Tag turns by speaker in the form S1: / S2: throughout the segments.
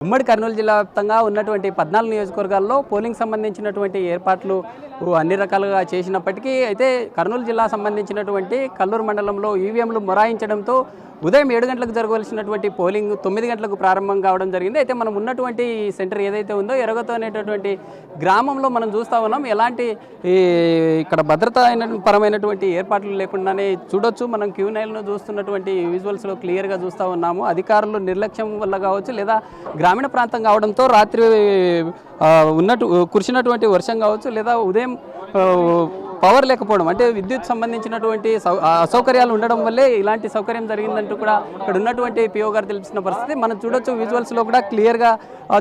S1: ఉమ్మడి కర్నూలు జిల్లా వ్యాప్తంగా ఉన్నటువంటి 14 నియోజకవర్గాల్లో పోలింగ్ సంబంధించినటువంటి ఏర్పాట్లు అన్ని రకాలుగా చేసినప్పటికీ అయితే కర్నూలు జిల్లా సంబంధించినటువంటి కల్లూరు మండలంలో ఈవీఎంలు మొరాయించడంతో ఉదయం 7 గంటలకు జరగవలసినటువంటి పోలింగ్ 9 గంటలకు ప్రారంభం కావడం జరిగింది. అయితే మనం ఉన్నటువంటి సెంటర్ ఏదైతే ఉందో ఎరగతో అనేటటువంటి గ్రామంలో మనం చూస్తూ ఉన్నాం. ఎలాంటి ఇక్కడ భద్రతా పరమైనటువంటి ఏర్పాట్లు లేకుండానే చూడొచ్చు. మనం Q9ను చూస్తున్నటువంటి విజువల్స్లో క్లియర్గా చూస్తూ ఉన్నాము. అధికారులు నిర్లక్ష్యం వల్ల కావచ్చు, లేదా గ్రామీణ ప్రాంతం కావడంతో రాత్రి కురిసినటువంటి వర్షం కావచ్చు, లేదా ఉదయం పవర్ లేకపోవడం, అంటే విద్యుత్ సంబంధించినటువంటి అసౌకర్యాలు ఉండడం వల్లే ఇలాంటి సౌకర్యం జరిగిందంటూ కూడా ఇక్కడ ఉన్నటువంటి పిఓ గారు తెలిసిన పరిస్థితి మనం చూడొచ్చు. విజువల్స్లో కూడా క్లియర్గా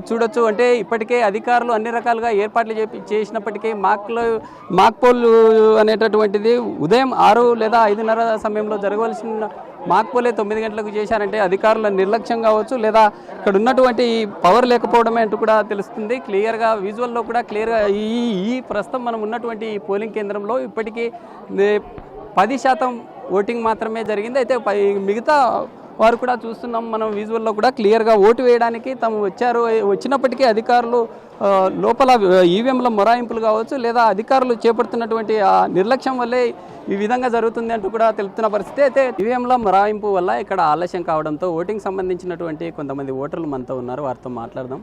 S1: చూడొచ్చు. అంటే ఇప్పటికే అధికారులు అన్ని రకాలుగా ఏర్పాట్లు చేసినప్పటికీ మాక్ పోల్ అనేటటువంటిది ఉదయం 6 లేదా 5:30 సమయంలో జరగవలసిన మాక్ పోలే 9 గంటలకు చేశారంటే అధికారుల నిర్లక్ష్యం కావచ్చు, లేదా ఇక్కడ ఉన్నటువంటి పవర్ లేకపోవడమే అంటూ కూడా తెలుస్తుంది. క్లియర్గా విజువల్లో కూడా క్లియర్గా ఈ ప్రస్తుతం మనం ఉన్నటువంటి ఈ పోలింగ్ కేంద్రంలో ఇప్పటికీ 10% ఓటింగ్ మాత్రమే జరిగింది. అయితే మిగతా వారు కూడా చూస్తున్నాం మనం విజువల్లో కూడా క్లియర్గా ఓటు వేయడానికి తాము వచ్చినప్పటికీ అధికారులు లోపల ఈవీఎంల మొరాయింపులు కావచ్చు, లేదా అధికారులు చేపడుతున్నటువంటి నిర్లక్ష్యం వల్లే ఈ విధంగా జరుగుతుంది అంటూ కూడా తెలుపుతున్న పరిస్థితి. అయితే ఈవీఎంల మొరాయింపు వల్ల ఇక్కడ ఆలస్యం కావడంతో ఓటింగ్ సంబంధించినటువంటి కొంతమంది ఓటర్లు మనతో ఉన్నారు, వారితో మాట్లాడదాం.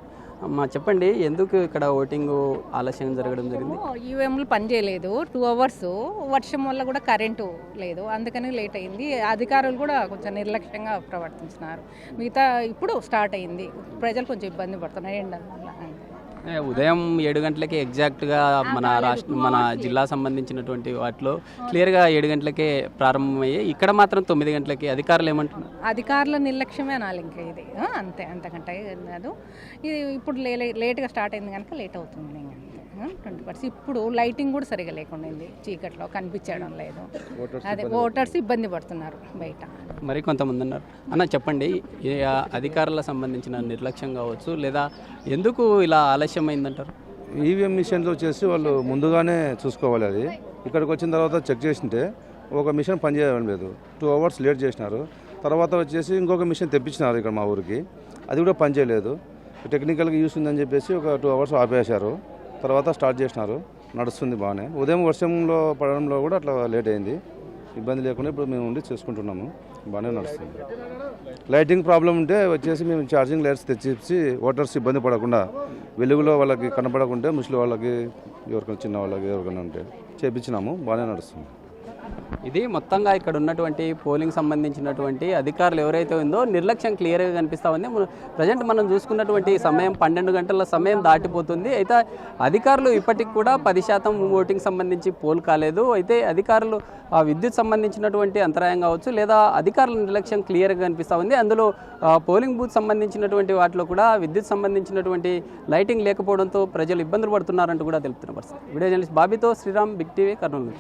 S1: చెప్పండి, ఎందుకు ఇక్కడ ఓటింగ్ ఆలస్యం జరగడం జరిగింది?
S2: ఈవీఎంలు పనిచేయలేదు 2 అవర్స్, వర్షం వల్ల కూడా కరెంటు లేదు, అందుకని లేట్ అయింది. అధికారులు కూడా కొంచెం నిర్లక్ష్యంగా ప్రవర్తించినారు. మిగతా ఇప్పుడు స్టార్ట్ అయింది, ప్రజలు కొంచెం ఇబ్బంది పడుతున్నారు ఎండ వల్ల.
S1: ఉదయం 7 గంటలకే ఎగ్జాక్ట్గా మన జిల్లా సంబంధించినటువంటి వాటిలో క్లియర్గా 7 గంటలకే ప్రారంభమయ్యాయి, ఇక్కడ మాత్రం 9 గంటలకి. అధికారులు ఏమంటున్నారు?
S2: అధికారుల నిర్లక్ష్యమే అనాలి ఇంకా ఇది, అంతకంటే కాదు. ఇది ఇప్పుడు లేట్గా స్టార్ట్ అయింది కనుక లేట్ అవుతుంది. 20%. ఇప్పుడు లైటింగ్ కూడా సరిగా లేకుండా చీకట్లో కనిపించడం లేదు, అదే ఓటర్స్ ఇబ్బంది పడుతున్నారు బయట.
S1: మరి కొంతమంది ఉన్నారు. అన్న చెప్పండి, అధికారుల సంబంధించిన నిర్లక్ష్యం కావచ్చు, లేదా ఎందుకు ఇలా ఆలస్యమైందంటారు?
S3: ఈవీఎం మిషన్లు వచ్చేసి వాళ్ళు ముందుగానే చూసుకోవాలి. అది ఇక్కడికి వచ్చిన తర్వాత చెక్ చేసింటే ఒక మిషన్ పనిచేయడం లేదు, 2 అవర్స్ లేట్ చేసినారు. తర్వాత వచ్చేసి ఇంకొక మిషన్ తెప్పించినారు ఇక్కడ మా ఊరికి, అది కూడా పనిచేయలేదు. టెక్నికల్గా యూస్ ఉందని చెప్పేసి ఒక 2 అవర్స్ ఆపేశారు, తర్వాత స్టార్ట్ చేసినారు. నడుస్తుంది బాగానే. ఉదయం వర్షంలో పడడంలో కూడా అట్లా లేట్ అయింది, ఇబ్బంది లేకుండా ఇప్పుడు మేము ఉండి చేసుకుంటున్నాము, బాగానే నడుస్తుంది. లైటింగ్ ప్రాబ్లం ఉంటే వచ్చేసి మేము ఛార్జింగ్ లైట్స్ తెచ్చి ఓటర్స్ ఇబ్బంది పడకుండా, వెలుగులో వాళ్ళకి కనపడకుంటే ముసలి వాళ్ళకి, ఎవరికైనా చిన్న వాళ్ళకి ఎవరికైనా ఉంటే చేపించినాము, బాగానే నడుస్తుంది.
S1: ఇది మొత్తంగా ఇక్కడ ఉన్నటువంటి పోలింగ్ సంబంధించినటువంటి అధికారులు ఎవరైతే ఉందో నిర్లక్ష్యం క్లియర్గా కనిపిస్తూ ఉంది. ప్రజెంట్ మనం చూసుకున్నటువంటి సమయం 12 గంటల సమయం దాటిపోతుంది. అయితే అధికారులు ఇప్పటికి కూడా 10% ఓటింగ్ సంబంధించి పోల్ కాలేదు. అయితే అధికారులు విద్యుత్ సంబంధించినటువంటి అంతరాయం కావచ్చు, లేదా అధికారుల నిర్లక్ష్యం క్లియర్గా కనిపిస్తూ ఉంది. అందులో పోలింగ్ బూత్ సంబంధించినటువంటి వాటిలో కూడా విద్యుత్ సంబంధించినటువంటి లైటింగ్ లేకపోవడంతో ప్రజలు ఇబ్బందులు పడుతున్నారంటూ కూడా తెలుపుతున్న పరిస్థితి. వీడియో జర్నలిస్ట్ బాబీతో శ్రీరామ్, బిగ్ టీవీ, కర్నూలు.